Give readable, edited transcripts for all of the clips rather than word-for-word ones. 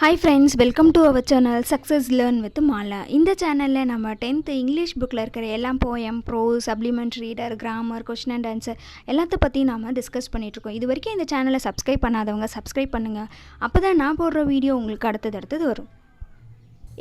Hi friends, welcome to our channel success learn with Mala. இந்த சேனலில் நம்ம 10th இங்கிலீஷ் புக்கில் இருக்கிற எல்லாம் poem, prose, supplement reader, grammar, question and answer எல்லாத்த பற்றி நாம் டிஸ்கஸ் பண்ணிகிட்ருக்கோம். இது வரைக்கும் இந்த சேனலை சப்ஸ்கிரைப் பண்ணாதவங்க சப்ஸ்கிரைப் பண்ணுங்கள். அப்போ தான் நான் போடுற வீடியோ உங்களுக்கு அடுத்தது வரும்.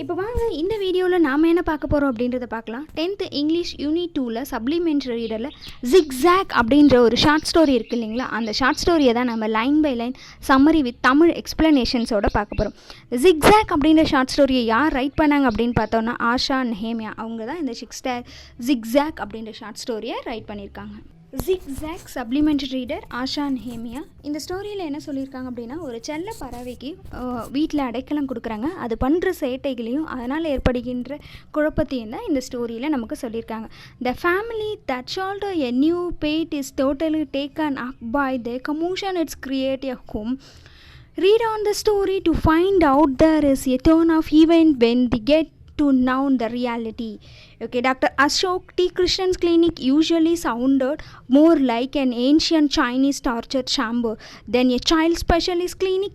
இப்போ வாங்க இந்த வீடியோவில் நாம் என்ன பார்க்க போகிறோம் அப்படின்றத பார்க்கலாம். 10th இங்கிலீஷ் யூனிட் 2ல் சப்ளிமெண்ட் ரீடரில் ஜிக்ஸாக் அப்படின்ற ஒரு ஷார்ட் ஸ்டோரி இருக்குது இல்லைங்களா, அந்த ஷார்ட் ஸ்டோரியை தான் நம்ம line by line summary with Tamil எக்ஸ்ப்ளனேஷன்ஸோடு பார்க்க போகிறோம். ஜிக்ஸாக் அப்படின்ற ஷார்ட் ஸ்டோரியை யார் ரைட் பண்ணாங்க அப்படின்னு பார்த்தோன்னா ஆஷா நெஹேமியா. அவங்க தான் இந்த ஜிக்ஸாக் அப்படின்ற ஷார்ட் ஸ்டோரியை ரைட் பண்ணியிருக்காங்க. Zigzag supplement reader Asha Nehemiah. இந்த ஸ்டோரியில் என்ன சொல்லியிருக்காங்க அப்படின்னா, ஒரு செல்ல பறவைக்கு வீட்டில் அடைக்கலம் கொடுக்குறாங்க. அது பண்ணுற சேட்டைகளையும் அதனால் ஏற்படுகின்ற குழப்பத்தையும் தான் இந்த ஸ்டோரியில் நமக்கு சொல்லியிருக்காங்க. The family that shelter a new pet is totally taken up by the commotion it's create a home. Read on the story to find out there is a turn of event when they get to know the reality. Okay, Dr. Ashok T. Krishnan's clinic usually sounded more like an ancient Chinese torture chamber than a child specialist clinic.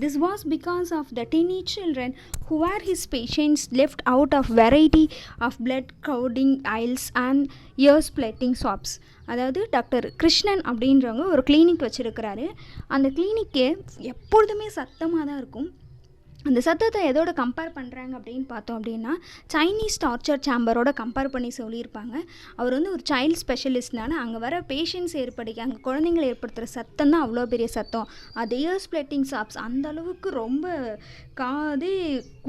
This was because of the teenage children who were his patients left out of variety of blood curdling aisles and ear splitting swabs. அதாவது doctor Krishnan அப்படின்றவங்க ஒரு clinic வச்சுருக்கிறாரு. அந்த கிளினிக்கு எப்பொழுதுமே சத்தமாக தான் இருக்கும். அந்த சத்தத்தை எதோட கம்பேர் பண்ணுறாங்க அப்படின்னு பார்த்தோம் அப்படின்னா, சைனீஸ் டார்ச்சர் சேம்பரோட கம்பேர் பண்ணி சொல்லியிருப்பாங்க. அவர் வந்து ஒரு சைல்டு ஸ்பெஷலிஸ்ட்னால அங்கே வர பேஷண்ட்ஸ் அங்கே குழந்தைங்களை ஏற்படுத்துகிற சத்தம் தான் அவ்வளோ பெரிய சத்தம். அது இயர் ஸ்ப்ளிட்டிங் சாப்ஸ் அந்த அளவுக்கு ரொம்ப காது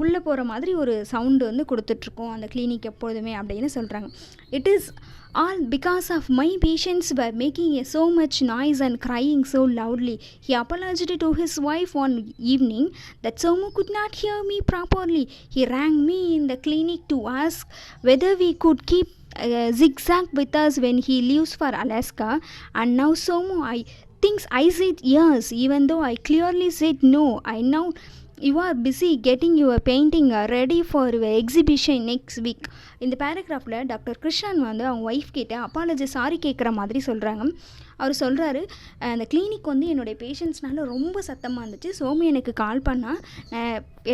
உள்ளே போகிற மாதிரி ஒரு சவுண்டு வந்து கொடுத்துட்ருக்கோம் அந்த கிளினிக் எப்பொழுதுமே அப்படின்னு சொல்கிறாங்க. It is all because of my patients were making so much noise and crying so loudly. He apologized to his wife one evening that Somu could not hear me properly. He rang me in the clinic to ask whether we could keep Zigzag with us when he leaves for Alaska. And now Somu, I think I said yes, even though I clearly said no. I know you are busy getting your painting ready for your exhibition next week. இந்த பேராகிராஃபில் doctor Krishnan வந்து அவங்க wife கிட்ட apology sorry கேட்குற மாதிரி சொல்கிறாங்க. அவர் சொல்கிறாரு, அந்த clinic வந்து என்னுடைய பேஷண்ட்ஸ்னால ரொம்ப சத்தமாக இருந்துச்சு. சோமு எனக்கு கால் பண்ணால்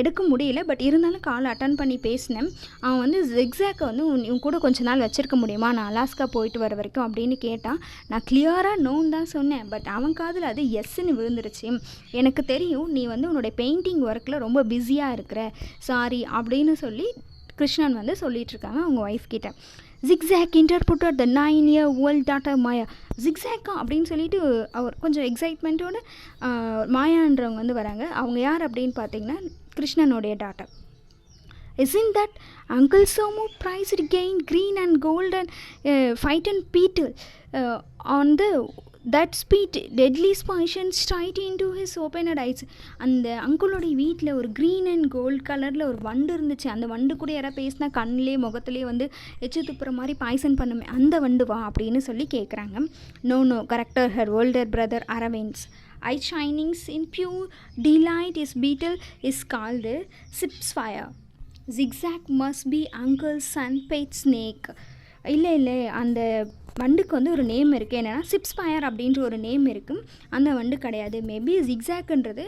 எடுக்க முடியல, பட் இருந்தாலும் கால் அட்டன் பண்ணி பேசினேன். அவன் வந்து ஜிக்ஸாக்கை வந்து உன் கூட கொஞ்ச நாள் வச்சுருக்க முடியுமா, நான் அலாஸ்கா போயிட்டு வர வரைக்கும் அப்படின்னு கேட்டான். நான் கிளியராக நோன்னு தான் சொன்னேன், பட் அவன் காதில் அது எஸ்ன்னு விழுந்துருச்சு. எனக்கு தெரியும் நீ வந்து உன்னுடைய பெயிண்டிங் ஒர்க்கில் ரொம்ப பிஸியாக இருக்கிற, சாரி அப்படின்னு சொல்லி கிருஷ்ணன் வந்து சொல்லிகிட்ருக்காங்க அவங்க ஒய்ஃப் கிட்ட. ஜிக்ஸாக் இன்டர்பிரட்டட் த 9-year-old daughter மாயா. ஜிக்ஸாக்கா அப்படின்னு சொல்லிட்டு அவர் கொஞ்சம் எக்ஸைட்மெண்ட்டோட மாயான்றவங்க வந்து வராங்க. அவங்க யார் அப்படின்னு பார்த்தீங்கன்னா கிருஷ்ணனுடைய daughter. Isn't that Uncle Somu prized gain green and gold and frightened Peter on the that speed deadly poison straight into his opened eyes. அந்த அங்குளோடைய வீட்டில் ஒரு க்ரீன் அண்ட் கோல்டு கலரில் ஒரு வண்டு இருந்துச்சு. அந்த வண்டு கூட யாராவது பேசினா கண்ணிலே முகத்துலேயே வந்து எச்சு துப்புற மாதிரி பாய்சன் பண்ணுமே, அந்த வண்டு வா அப்படின்னு சொல்லி கேட்குறாங்க. No character her older brother Arvind's eye shinings in pure delight. His beetle is called Sipsfire. Zigzag must be uncle's son pet snake. இல்லை அந்த வண்டுக்கு வந்து ஒரு நேம் இருக்குது, என்னென்னா சிப்ஸ்பயர் அப்படின்ற ஒரு நேம் இருக்குது. அந்த வண்டு கிடையாது. மேபி ஜிக்ஸாக்ன்றது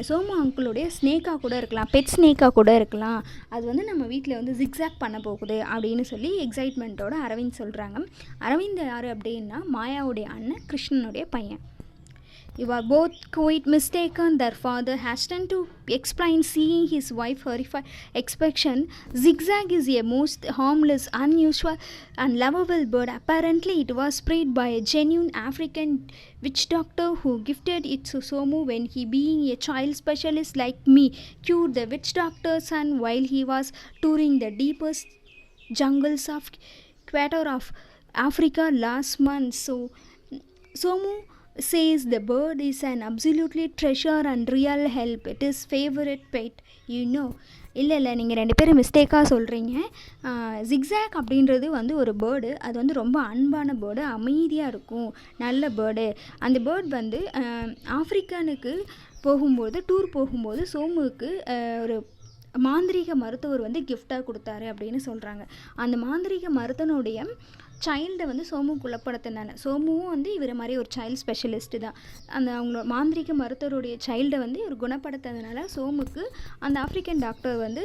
சோமு அங்குளுடைய ஸ்னேக்காக கூட இருக்கலாம், பெட் ஸ்னேக்காக கூட இருக்கலாம். அது வந்து நம்ம வீட்டில் வந்து ஜிக்ஸாக் பண்ண போகுது அப்படின்னு சொல்லி எக்ஸைட்மெண்ட்டோட அரவிந்த் சொல்கிறாங்க. அரவிந்த் யார் அப்படின்னா மாயாவுடைய அண்ணன், கிருஷ்ணனுடைய பையன். You are both quite mistaken. Their father hastened to explain, seeing his wife horrified expression. Zigzag is a most harmless, unusual and lovable bird. Apparently it was spread by a genuine African witch doctor who gifted it to Somu when he, being a child specialist like me, cured the witch doctor's son while he was touring the deepest jungles of Equator of Africa last month. So Somu says the bird is an absolutely treasure and real help. It is favorite pet, you know. இல்லை நீங்கள் ரெண்டு பேரும் மிஸ்டேக்காக சொல்கிறீங்க. Zigzag அப்படின்றது வந்து ஒரு bird. அது வந்து ரொம்ப அன்பான பேர்டு, அமைதியாக இருக்கும், நல்ல பேர்டு. அந்த பேர்ட் வந்து ஆஃப்ரிக்கானுக்கு போகும்போது, டூர் போகும்போது சோமுவுக்கு ஒரு மாந்திரீக மருத்துவர் வந்து கிஃப்டாக கொடுத்தாரு அப்படின்னு சொல்கிறாங்க. அந்த மாந்திரீக மருத்துவனுடைய சைல்டை வந்து சோமு குணப்படுத்தினாங்க. சோமுவும் வந்து இவரை மாதிரி ஒரு சைல்டு ஸ்பெஷலிஸ்ட்டு தான். அந்த அவங்களோட மாந்திரிக மருத்துவருடைய சைல்டை வந்து இவர் குணப்படுத்துறதுனால சோமுக்கு அந்த ஆஃப்ரிக்கன் டாக்டர் வந்து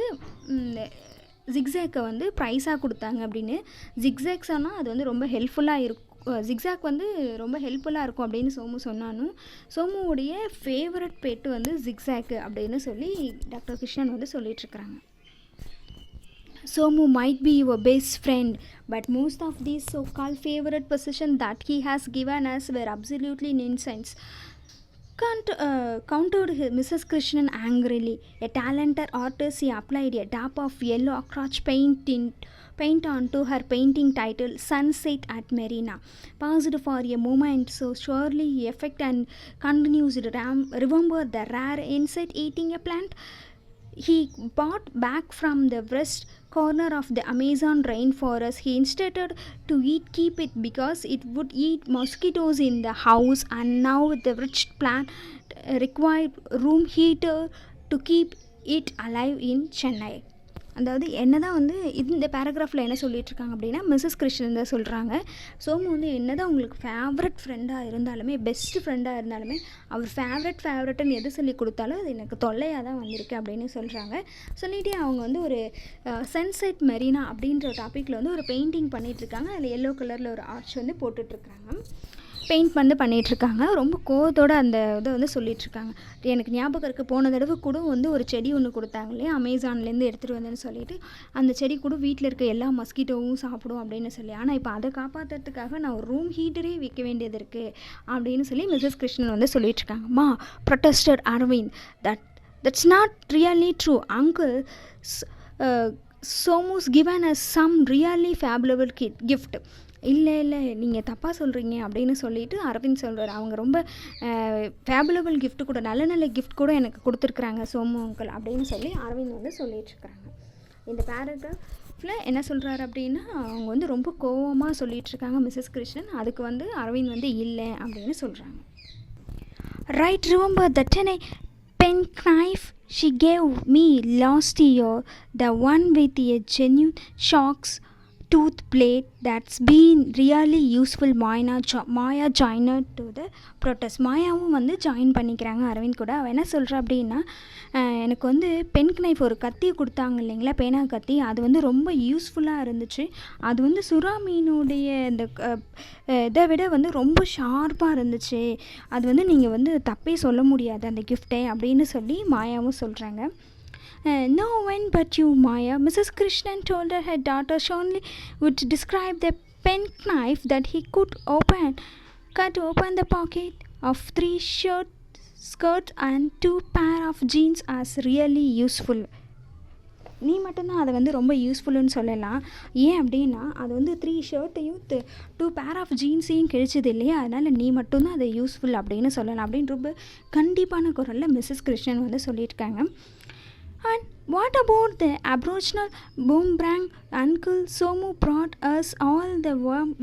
ஜிக்ஸாக்கை வந்து ப்ரைஸாக கொடுத்தாங்க அப்படின்னு. ஜிக்ஸாக் சொன்னால் அது வந்து ரொம்ப ஹெல்ப்ஃபுல்லாக இருக்கும், ஜிக்ஸாக் வந்து ரொம்ப ஹெல்ப்ஃபுல்லாக இருக்கும் அப்படின்னு சோமு சொன்னாலும் சோமுவுடைய ஃபேவரட் பெட்டு வந்து ஜிக்ஸாக்கு அப்படின்னு சொல்லி டாக்டர் கிருஷ்ணன் வந்து சொல்லிகிட்ருக்குறாங்க. Somu might be your best friend, but most of these so-called favorite positions that he has given us were absolutely nonsense. Countered Mrs. Krishnan angrily. A talented artist, he applied a dab of yellow acrylic paint onto her painting titled Sunset at Marina. Paused for a moment, so surely effect, and continues to remember the rare insect-eating a plant he brought back from the west corner of the Amazon rainforest. He instructed to keep it because it would eat mosquitoes in the house, and now the rich plant required room heater to keep it alive in Chennai. அதாவது என்ன தான் வந்து இந்த பேராகிராஃபில் என்ன சொல்லிகிட்ருக்காங்க அப்படின்னா, Mrs Krishnan தான் சொல்கிறாங்க. சோமு வந்து என்ன தான் உங்களுக்கு ஃபேவரட் ஃப்ரெண்டாக இருந்தாலுமே, பெஸ்ட் ஃப்ரெண்டாக இருந்தாலுமே, அவர் ஃபேவரட்டுன்னு எது சொல்லி கொடுத்தாலும் அது எனக்கு தொல்லையாக தான் வந்திருக்கு அப்படின்னு சொல்கிறாங்க. சொல்லிகிட்டே அவங்க வந்து ஒரு சன்செட் மெரினா அப்படின்ற டாப்பிக்கில் வந்து ஒரு பெயிண்டிங் பண்ணிகிட்ருக்காங்க. அதில் எல்லோ கலரில் ஒரு ஆர்ச் வந்து போட்டுட்ருக்குறாங்க, பெயிண்ட் வந்து பண்ணிகிட்ருக்காங்க. ரொம்ப கோவத்தோடு அந்த இதை வந்து சொல்லிகிட்ருக்காங்க. எனக்கு ஞாபகம் இருக்குது, போன தடவை கூட வந்து ஒரு செடி ஒன்று கொடுத்தாங்க இல்லையா, அமேசான்லேருந்து எடுத்துகிட்டு வந்தேன்னு சொல்லிட்டு, அந்த செடி கூட வீட்டில் இருக்க எல்லா மஸ்கிட்டோவும் சாப்பிடும் அப்படின்னு சொல்லி. ஆனால் இப்போ அதை காப்பாற்றுறதுக்காக நான் ஒரு ரூம் ஹீட்டரே வைக்க வேண்டியது இருக்குது அப்படின்னு சொல்லி மிஸ்ஸஸ் கிருஷ்ணன் வந்து சொல்லிகிட்ருக்காங்க. மா protested Aravind, that's not really true. Uncle Somu's given us some really fabulous gift. இல்லை நீங்கள் தப்பாக சொல்கிறீங்க அப்படின்னு சொல்லிட்டு அரவிந்த் சொல்கிறார். அவங்க ரொம்ப ஃபேபுலபிள் கிஃப்ட் கூட, நல்ல கிஃப்ட் கூட எனக்கு கொடுத்துருக்குறாங்க சோமு அங்கிள் அப்படின்னு சொல்லி அரவிந்த் வந்து சொல்லிகிட்ருக்குறாங்க. இந்த பேராகிராஃபில் என்ன சொல்கிறாரு அப்படின்னா, அவங்க வந்து ரொம்ப கோவமாக சொல்லிகிட்ருக்காங்க மிஸ்ஸஸ் கிருஷ்ணன். அதுக்கு வந்து அரவிந்த் வந்து இல்லை அப்படின்னு சொல்கிறாங்க. Right, remember that penknife she gave me last year, the one with a genuine shark's tooth blade that's been really useful. Maya joined to the protest. மாயாவும் வந்து ஜாயின் பண்ணிக்கிறாங்க அரவிந்த் கூட. அவன் என்ன சொல்கிறா அப்படின்னா, எனக்கு வந்து பென்க் நைஃப் ஒரு கத்தி கொடுத்தாங்க இல்லைங்களா, பேனா கத்தி, அது வந்து ரொம்ப யூஸ்ஃபுல்லாக இருந்துச்சு. அது வந்து சுறா மீனுடைய இந்த இதை விட வந்து ரொம்ப ஷார்ப்பாக இருந்துச்சு. அது வந்து நீங்கள் வந்து தப்பே சொல்ல முடியாது அந்த கிஃப்டை அப்படின்னு சொல்லி மாயாவும் சொல்கிறாங்க. No one but you, Maya. Mrs. Krishnan told her daughter Shonli would describe the penknife that he could cut open the pocket of 3 skirts and 2 pair of jeans as really useful. நீ மட்டும்தான் அதை வந்து ரொம்ப யூஸ்ஃபுல்லுன்னு சொல்லலாம். ஏன் அப்படின்னா, அது வந்து 3 ஷர்ட்டையும் 2 பேர் ஆஃப் ஜீன்ஸையும் கிழிச்சது இல்லையா, அதனால் நீ மட்டும்தான் அதை யூஸ்ஃபுல் அப்படின்னு சொல்லலாம் அப்படின்னு ரொம்ப கண்டிப்பான குரலில் மிஸ்ஸஸ் கிருஷ்ணன் வந்து சொல்லியிருக்காங்க. And what about the Aboriginal boomerang Uncle Somu brought us all the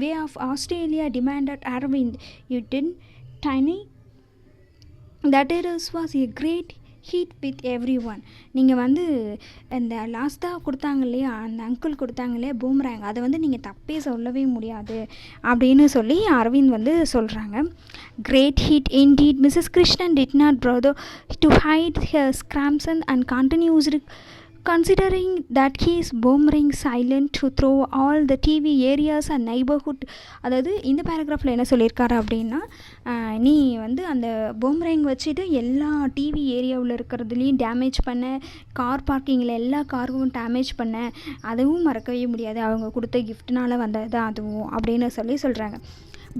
way of Australia, demanded Arvind. You didn't, Tiny? That was a great heat with every one. நீங்கள் வந்து இந்த லாஸ்ட்டாக கொடுத்தாங்க இல்லையா, அந்த அங்கிள் கொடுத்தாங்க இல்லையா பூம்ராங், அதை வந்து நீங்கள் தப்பே சொல்லவே முடியாது அப்படின்னு சொல்லி அரவிந்த் வந்து சொல்கிறாங்க. Great heat indeed. Mrs Krishnan did not brother to hide her crimson and continues considering that he is boomering silent to throw all the TV areas and neighborhood. அதாவது இந்த பேராகிராஃபில் என்ன சொல்லியிருக்காரு அப்படின்னா, நீ வந்து அந்த பூமரேங் வச்சுட்டு எல்லா டிவி ஏரியாவில் இருக்கிறதுலையும் டேமேஜ் பண்ண, கார் பார்க்கிங்கில் எல்லா காரும் டேமேஜ் பண்ண, அதுவும் மறக்கவே முடியாது, அவங்க கொடுத்த கிஃப்ட்னால வந்தது தான் அதுவும் அப்படின்னு சொல்லி சொல்கிறாங்க.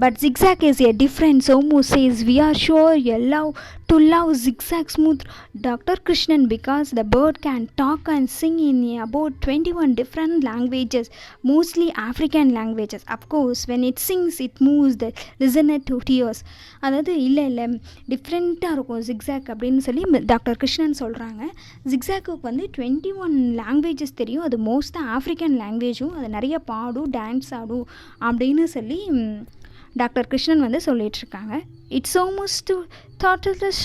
But zigzag is a different. Somu says we are sure you love zigzag smooth Dr. Krishnan because the bird can talk and sing in about 21 different languages, mostly African languages. Of course, when it sings, it moves the listener to tears. அதாவது இல்லை டிஃப்ரெண்ட்டாக இருக்கும் zigzag அப்படின்னு சொல்லி doctor Krishnan சொல்கிறாங்க. ஜிக்ஸாக்கு வந்து 21 languages தெரியும், அது மோஸ்ட்டாக ஆஃப்ரிக்கன் லாங்குவேஜும், அது நிறைய பாடும் டான்ஸ் ஆடும் அப்படின்னு சொல்லி டாக்டர் கிருஷ்ணன் வந்து சொல்லிகிட்ருக்காங்க. It's almost too thoughtless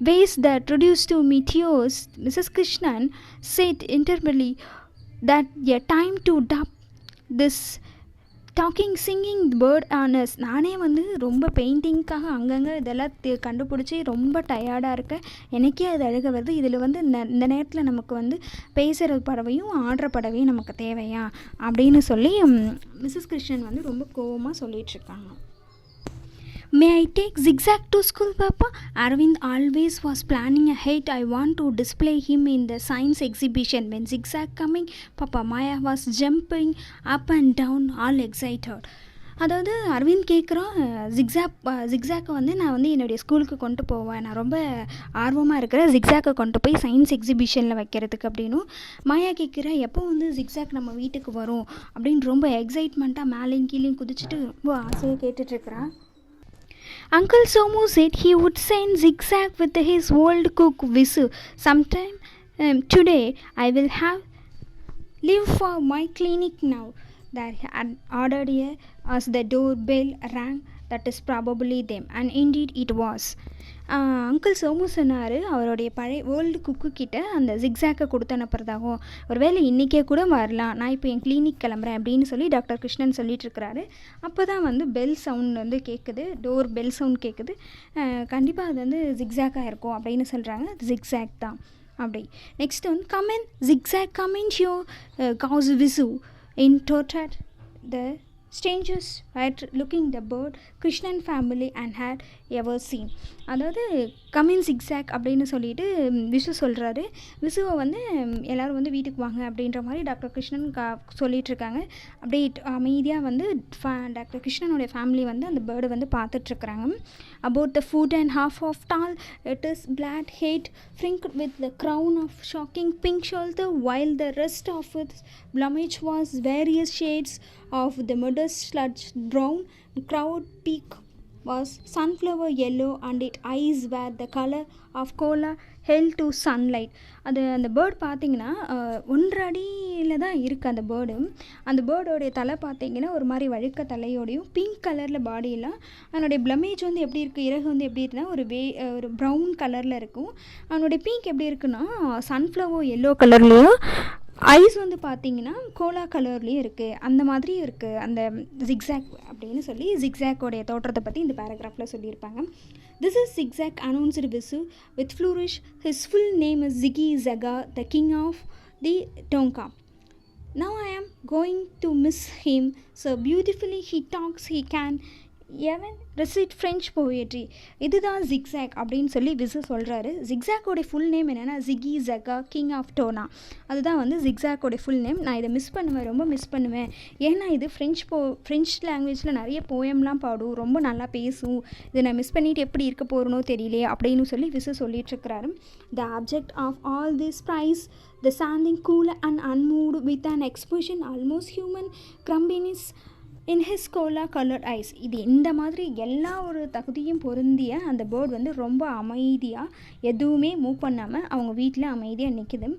ways that reduced to meteors. Mrs. Krishnan said intermittently that a time to dump this talking singing bird owners. நானே வந்து ரொம்ப பெயிண்டிங்க்காக அங்கங்கே இதெல்லாம் கண்டுபிடிச்சி ரொம்ப டயர்டாக இருக்கேன். எனக்கே அது அழுக வருது. இதில் வந்து இந்த நேரத்தில் நமக்கு வந்து பேசுகிற பறவையும் ஆடுற பறவையும் நமக்கு தேவையா அப்படின்னு சொல்லி மிஸ்ஸஸ் கிருஷ்ணன் வந்து ரொம்ப கோவமாக சொல்லிகிட்ருக்காங்க. May I take Zigzag to school, Papa? Arvind always was planning ahead. I want to display him in the science exhibition. When Zigzag coming, Papa, Maya was jumping up and down, all excited. அதாவது அரவிந்த் கேட்குறான், ஜிக்ஸாக்கை வந்து நான் வந்து என்னுடைய ஸ்கூலுக்கு கொண்டு போவேன், நான் ரொம்ப ஆர்வமாக இருக்கிறேன் ஜிக்ஸாக்கை கொண்டு போய் சயின்ஸ் எக்ஸிபிஷனில் வைக்கிறதுக்கு அப்படின்னும். மாயா கேட்குறா எப்போ வந்து ஜிக்ஸாக் நம்ம வீட்டுக்கு வரும் அப்படின்னு ரொம்ப எக்ஸைட்மெண்ட்டாக மேலேயும் கீழேயும் குதிச்சுட்டு ரொம்ப ஆசையாக கேட்டுட்ருக்குறான். Uncle Somu said he would send Zigzag with his old cook Visu. Sometime today I will have leave for my clinic now. That had ordered here as the doorbell rang. That is probably them. And indeed it was. Uncle Somu சொன்னார் அவருடைய பழைய world குக்கு கிட்ட அந்த ஜிக்ஸாக்கை கொடுத்து அனுப்புறதாகவும், ஒரு வேளை இன்றைக்கே கூட வரலாம், நான் இப்போ என் கிளினிக் கிளம்புறேன் அப்படின்னு சொல்லி டாக்டர் கிருஷ்ணன் சொல்லிட்டு இருக்கிறாரு. அப்போ தான் வந்து பெல் சவுண்ட் வந்து கேட்குது, டோர் பெல் சவுண்ட் கேட்குது. கண்டிப்பாக அது வந்து ஜிக்ஸாக்காக இருக்கும் அப்படின்னு சொல்கிறாங்க. அது ஜிக்ஸாக் தான் அப்படி. நெக்ஸ்ட் வந்து comment Zigzag comment show cause Visu in dotted the strangers at looking the bird Krishnan family and had ever seen. அதாவது கமின் ஜிக்ஸாக் அப்படின்னு சொல்லிட்டு விசு சொல்கிறாரு. விசுவை வந்து எல்லோரும் வந்து வீட்டுக்கு வாங்க அப்படின்ற மாதிரி டாக்டர் கிருஷ்ணன் சொல்லிகிட்ருக்காங்க. அப்படியே அமைதியாக வந்து டாக்டர் கிருஷ்ணனுடைய ஃபேமிலி வந்து அந்த பேர்டை வந்து பார்த்துட்ருக்குறாங்க. About the foot and half of tall it is black head fringed with the crown of shocking pink shoulder, while the rest of its plumage was various shades of the modest sludge brown. Crowd peak was sunflower yellow and its eyes were the color of cola held to sunlight. அது அந்த bird பார்த்திங்கன்னா 1.5 அடியில் தான் இருக்குது அந்த bird. அந்த பேர்டோடைய தலை பார்த்திங்கன்னா ஒரு மாதிரி வழுக்க தலையோடையும் பிங்க் கலரில் பாடியெல்லாம். அதனுடைய ப்ளமேஜ் வந்து எப்படி இருக்குது, இறகு வந்து எப்படி இருக்குன்னா ஒரு ப்ரௌன் கலரில் இருக்கும். அதனுடைய பீக் எப்படி இருக்குன்னா சன்ஃப்ளவர் எல்லோ கலர்லேயும், ஐஸ் வந்து பார்த்திங்கன்னா கோலா கலர்லேயும் இருக்குது. அந்த மாதிரியும் இருக்குது அந்த ஜிக்ஸாக் அப்படின்னு சொல்லி ஜிக்ஸாக்கோடைய தோற்றத்தை பற்றி இந்த பேராகிராஃபில் சொல்லியிருப்பாங்க. This is Zigzag, announced Visu with flourish. His full name is Ziggy Zaga, the king of the Tonka. Now I am going to miss him. So beautifully he talks, he can even recite French poetry. இதுதான் zigzag அப்படின்னு சொல்லி விசு சொல்கிறாரு. ஜிக்ஸாக்கோடைய full name என்னென்னா ஜிகி ஜகா king of Donna. அதுதான் வந்து ஜிக்ஸாக்கோடைய full name. நான் இதை miss பண்ணுவேன், ரொம்ப மிஸ் பண்ணுவேன். ஏன்னா இது ஃப்ரெஞ்ச் லாங்குவேஜில் நிறைய போயம்லாம் பாடும், ரொம்ப நல்லா பேசும். இதை நான் மிஸ் பண்ணிவிட்டு எப்படி இருக்க போகிறனோ தெரியலையே அப்படின்னு சொல்லி விசு சொல்லிகிட்ருக்கிறாரு. The object of all this praise the standing cool and unmoved with an expression almost human grumpiness in his cola colored eyes. இது இந்த மாதிரி எல்லா ஒரு தகுதியும் பொருந்திய அந்த பேர்டு வந்து ரொம்ப அமைதியாக எதுவுமே மூவ் பண்ணாமல் அவங்க வீட்டில் அமைதியாக நிற்கிது.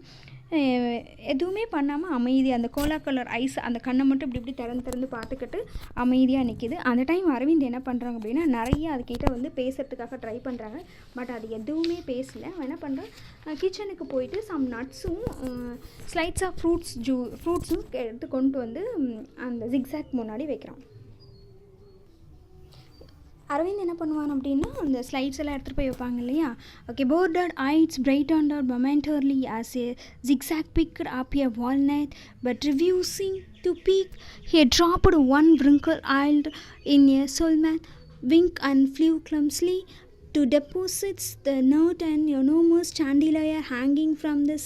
எதுவுமே பண்ணாமல் அமைதியாக அந்த கோலா கலர் ஐஸ் அந்த கண்ணை மட்டும் இப்படி திறந்து பார்த்துக்கிட்டு அமைதியாக நிற்கிது. அந்த டைம் அரவிந்த் என்ன பண்ணுறாங்க அப்படின்னா நிறைய அதுக்கிட்ட வந்து பேசுகிறதுக்காக ட்ரை பண்ணுறாங்க. பட் அது எதுவுமே பேசலை. அவன் என்ன பண்ணுறான், கிச்சனுக்கு போயிட்டு சம் நட்ஸும் ஸ்லைட்ஸ் ஆஃப் ஃப்ரூட்ஸும் எடுத்து கொண்டு வந்து அந்த ஜிக்ஸாக் முன்னாடி வைக்கிறான். அரவிந்த் என்ன பண்ணுவான் அப்படின்னா அந்த ஸ்லைட்ஸ் எல்லாம் எடுத்துகிட்டு போய் வைப்பாங்க இல்லையா. Okay, bordered eyes brightened out momentarily as a zigzag picked up a walnut, but refusing to peek, he dropped one wrinkled eyelid in a solemn wink and flew clumsily to deposit the nut and enormous chandelier hanging from the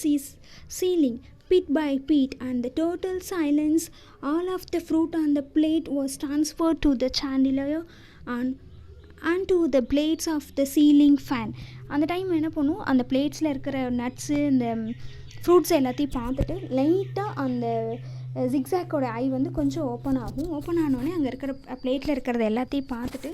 ceiling. Bit by bit, and the total silence, all of the fruit on the plate was transferred to the chandelier and to the plates of the ceiling fan. அந்த time என்ன பண்ணும், அந்த பிளேட்ஸில் இருக்கிற nuts இந்த fruits எல்லாத்தையும் பார்த்துட்டு லைட்டாக அந்த ஜிக்ஸாக்கோட ஐ வந்து கொஞ்சம் ஓப்பன் ஆகும். ஓப்பன் ஆனோடனே அங்கே இருக்கிற பிளேட்டில் இருக்கிறத எல்லாத்தையும் பார்த்துட்டு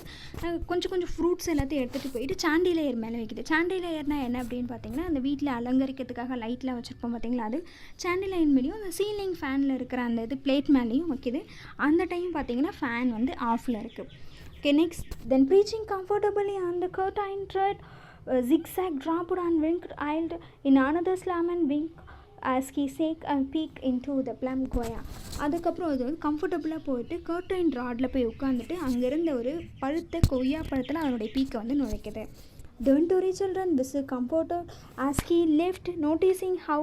கொஞ்சம் ஃப்ரூட்ஸ் எல்லாத்தையும் எடுத்துகிட்டு போயிட்டு சாண்டிலேயர் மேலே வைக்குது. சாண்டிலேயர்னால் என்ன அப்படின்னு பார்த்தீங்கன்னா அந்த வீட்டில் அலங்கரிக்கிறதுக்காக லைட்லாம் வச்சுருப்போம் பார்த்தீங்களா, அது சாண்டிலேயர் மேலேயும் அந்த சீலிங் ஃபேனில் இருக்கிற அந்த இது பிளேட் மேலேயும் வைக்கிது. அந்த டைம் பார்த்தீங்கன்னா ஃபேன் வந்து ஆஃபில் இருக்குது. Okay, next, then preaching comfortably on the curtained tread, zigzag dropped and winked eyed in another slam and wink as he sank a peek into the plum goya. அதுக்கப்புறம் அது வந்து கம்ஃபர்டபுளாக போயிட்டு கர்டைன் ராடில் போய் உட்காந்துட்டு அங்கேருந்த ஒரு பழுத்த கொய்யா பழத்தில் அதனுடைய பீக்கை வந்து நுழைக்குது. Don't worry children, Visu comforted as he left, noticing how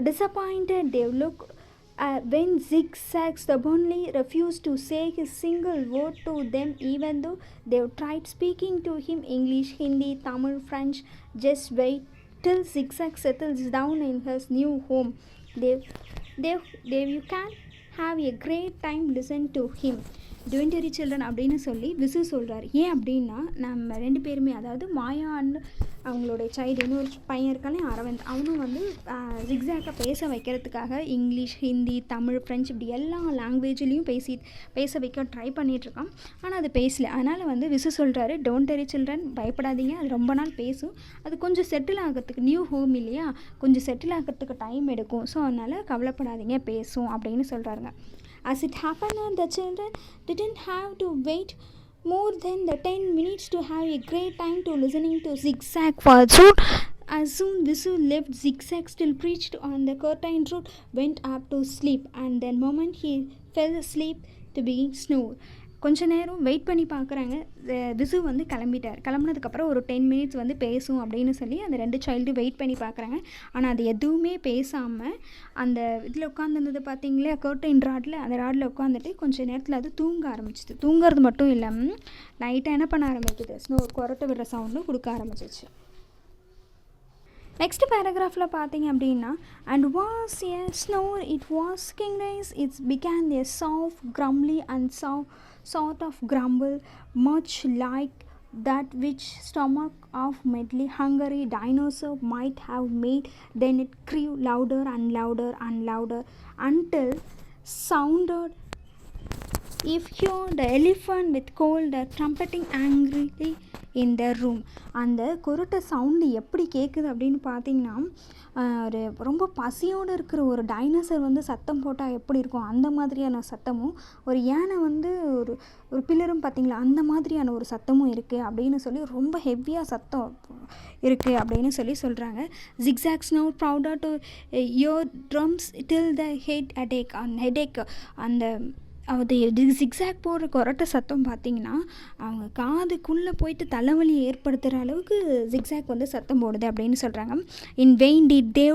disappointed they looked when Zigzag stubbornly refused to say his single word to them, even though they tried speaking to him English, Hindi, Tamil, French. Just wait till Zigzag settles down in his new home. You can have a great time listen to him. Don't worry children அப்படின்னு சொல்லி விசு சொல்கிறார். ஏன் அப்படின்னா நம்ம ரெண்டு பேருமே, அதாவது மாயா and அவங்களுடைய சைல்டு இன்னொரு பையன் இருக்கானே அரவிந்த், அவனும் வந்து ஜிக்ஸாக்கை பேச வைக்கிறதுக்காக இங்கிலீஷ், ஹிந்தி, தமிழ், ஃப்ரெஞ்சு இப்படி எல்லா லாங்குவேஜ்லேயும் பேச வைக்க ட்ரை பண்ணிகிட்ருக்கான். ஆனால் அது பேசல. அதனால் வந்து விசு சொல்கிறாரு, டோன்ட் வரி சில்ட்ரன், பயப்படாதீங்க, அது ரொம்ப நாள் பேசும், அது கொஞ்சம் செட்டில் ஆகிறதுக்கு, நியூ ஹோம் இல்லையா, கொஞ்சம் செட்டில் ஆகிறதுக்கு டைம் எடுக்கும், ஸோ அதனால் கவலைப்படாதீங்க, பேசும் அப்படின்னு சொல்கிறாருங்க. As it happened, the children didn't have to wait more than the 10 minutes to have a great time to listening to Zigzag. For as soon Visu left, Zigzag still preached on the curtain root, went up to sleep, and then moment he fell asleep to begin snore. கொஞ்ச நேரம் wait பண்ணி பார்க்குறாங்க. விசு வந்து கிளம்புனதுக்கப்புறம் ஒரு 10 minutes வந்து பேசும் அப்படின்னு சொல்லி அந்த ரெண்டு சைல்டு வெயிட் பண்ணி பார்க்குறாங்க. ஆனால் அது எதுவுமே பேசாமல் அந்த இதில் உட்காந்துருந்தது பார்த்தீங்களா, கர்டைன் ராடில், அந்த ராடில் உட்காந்துட்டு கொஞ்சம் நேரத்தில் அது தூங்க ஆரம்பிச்சிது. தூங்குறது மட்டும் இல்லாமல் நைட்டாக என்ன பண்ண ஆரம்பிக்குது, கொரட்டை விடுற சவுண்டும் கொடுக்க ஆரம்பிச்சிச்சு. நெக்ஸ்ட் பேராகிராஃபில் பார்த்தீங்க அப்படின்னா, and was a snore it was கிங்டைஸ் it's began a soft grumbly and sort of grumble, much like that which stomach of medley hungry dinosaur might have made. Then it grew louder and louder and louder until sounded if you're the elephant with cold trumpeting angrily in the room. அந்த குருட்டை sound எப்படி கேட்குது அப்படின்னு பார்த்தீங்கன்னா, ஒரு ரொம்ப பசியோடு இருக்கிற ஒரு டைனோசர் வந்து சத்தம் போட்டால் எப்படி இருக்கும் அந்த மாதிரியான சத்தமும், ஒரு யானை வந்து ஒரு பில்லரும் பார்த்திங்களா அந்த மாதிரியான ஒரு சத்தமும் இருக்குது அப்படின்னு சொல்லி ரொம்ப ஹெவியாக சத்தம் இருக்குது அப்படின்னு சொல்லி சொல்கிறாங்க. Zigzag snored prouder to your drums till the headache. அந்த அது ஜிக்ஸாக் போடுற கொரட்டை சத்தம் பார்த்திங்கன்னா அவங்க காதுக்குள்ளே போயிட்டு தலைவலியை ஏற்படுத்துகிற அளவுக்கு ஜிக்ஸாக் வந்து சத்தம் போடுது அப்படின்னு சொல்கிறாங்க. இன் vein did they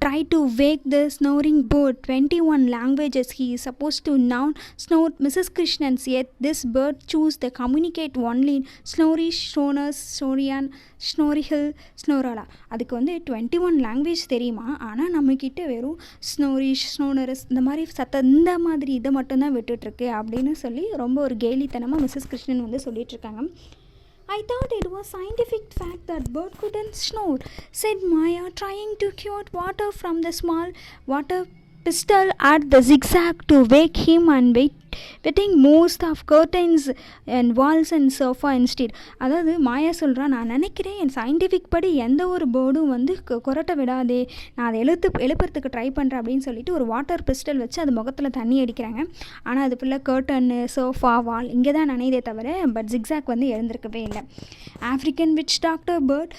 try to wake the snoring bird. 21 languages he is supposed to now snore Mrs. Krishnans, yet this bird choose to communicate only in Snorish, Shoners, Snorian, Snorihil, Snorala. அதுக்கு வந்து 21 language தெரியுமா, ஆனால் நம்மக்கிட்ட வெறும் ஸ்னோரிஷ், ஸ்னோனரஸ் இந்த மாதிரி இதை மட்டும்தான் விட்டுட்ருக்கு அப்படின்னு சொல்லி ரொம்ப ஒரு கேலித்தனமாக மிஸ்ஸஸ் கிருஷ்ணன் வந்து சொல்லிகிட்ருக்காங்க. I thought it was scientific fact that bird couldn't snore, said Maya, trying to quart water from the small water pistol at the Zigzag to wake him and wetting most of curtains and walls and sofa instead. அதாவது மாயா சொல்கிறா, நான் நினைக்கிறேன் என் scientific படி எந்த ஒரு பேர்டும் வந்து கொரட்டை விடாதே, நான் அதை எழுப்புறதுக்கு ட்ரை பண்ணுறேன் அப்படின்னு சொல்லிட்டு ஒரு வாட்டர் பிஸ்டல் வச்சு அது முகத்தில் தண்ணி அடிக்கிறாங்க. ஆனால் அது ஃபுல்லாக கர்டன்னு, சோஃபா, வால் இங்கே தான் நனைதே தவிர பட் ஜிக்ஸாக் வந்து எழுந்திருக்கவே இல்லை. African witch doctor bird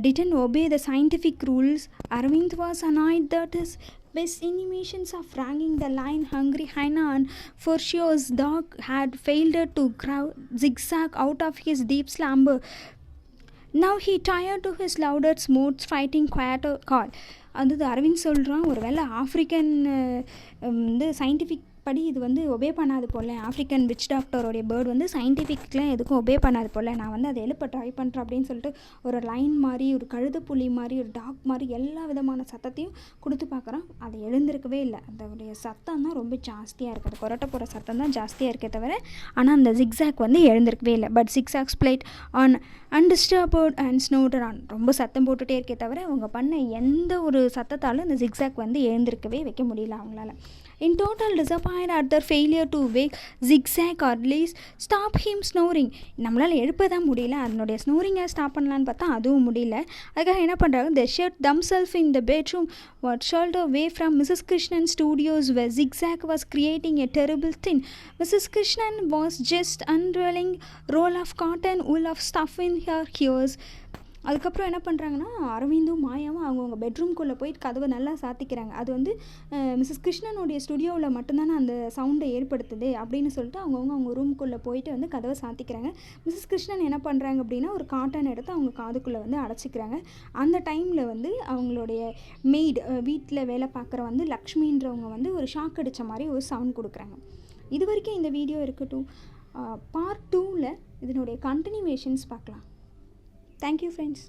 didn't obey the scientific rules. Arvind was annoyed that his best animations of wrangling the lion hungry hyena and ferocious dog had failed to grow Zigzag out of his deep slumber. Now he tired to his louder smooth fighting quieter call. அது அரவிந்த் சொல்கிறான், ஒரு வேளை African வந்து scientific படி இது வந்து obey பண்ணாது போல், African which டாக்டரோடைய bird வந்து சயின்டிஃபிக்லாம் எதுக்கும் ஒபே பண்ணாது போல், நான் வந்து அதை எழுப்ப ட்ரை பண்ணுறேன் அப்படின்னு சொல்லிட்டு ஒரு லைன் மாதிரி, ஒரு கழுதுப்புலி மாதிரி, ஒரு டாக் மாதிரி எல்லா விதமான சத்தத்தையும் கொடுத்து பார்க்குறான். அது எழுந்திருக்கவே இல்லை. அதோடைய சத்தம் தான் ரொம்ப ஜாஸ்தியாக இருக்குது, கொரட்டை போகிற சத்தம் தான் ஜாஸ்தியாக இருக்கே தவிர, ஆனால் அந்த ஜிக்ஸாக் வந்து எழுந்திருக்கவே இல்லை. But Zigzag's played on undisturbed and snored on, ரொம்ப சத்தம் போட்டுகிட்டே இருக்கே தவிர அவங்க பண்ண எந்த ஒரு சத்தத்தாலும் அந்த ஜிக்ஸாக் வந்து எழுந்திருக்கவே வைக்க முடியல அவங்களால. In total disappointed at their failure to wake Zigzag or at least stop him snoring. நம்மளால் எழுப்ப தான் முடியல, அதனுடைய ஸ்னோரிங்கை ஸ்டாப் பண்ணலான்னு பார்த்தா அதுவும் முடியல. அதுக்காக என்ன பண்ணுறாங்க, they shut themselves in the bedroom what shelter away from Mrs. Krishnan studios where Zigzag was creating a terrible thing. Mrs. Krishnan was just unrolling roll of cotton wool of stuff in her ears அதுக்கப்புறம் என்ன பண்ணுறாங்கன்னா, அரவிந்தும் மாயாவும் அவங்கவுங்க பெட்ரூம்குள்ளே போயிட்டு கதவை நல்லா சாத்திக்கிறாங்க. அது வந்து Mrs கிருஷ்ணனுடைய ஸ்டுடியோவில் மட்டும்தானே அந்த சவுண்டை ஏற்படுத்துது அப்படின்னு சொல்லிட்டு அவங்க ரூம்குள்ளே போயிட்டு வந்து கதவை சாத்திக்கிறாங்க. மிஸ்ஸஸ் கிருஷ்ணன் என்ன பண்ணுறாங்க அப்படின்னா, ஒரு காட்டன் எடுத்து அவங்க காதுக்குள்ளே வந்து அடைச்சிக்கிறாங்க. அந்த டைமில் வந்து அவங்களுடைய மெய்டு வீட்டில் வேலை பார்க்குற வந்து லக்ஷ்மின்றவங்க வந்து ஒரு ஷாக் அடித்த மாதிரி ஒரு சவுண்ட் கொடுக்குறாங்க. இது வரைக்கும் இந்த வீடியோ இருக்கட்டும். பார்ட் 2ல் இதனுடைய கண்டினியூவேஷன்ஸ் பார்க்கலாம். Thank you friends.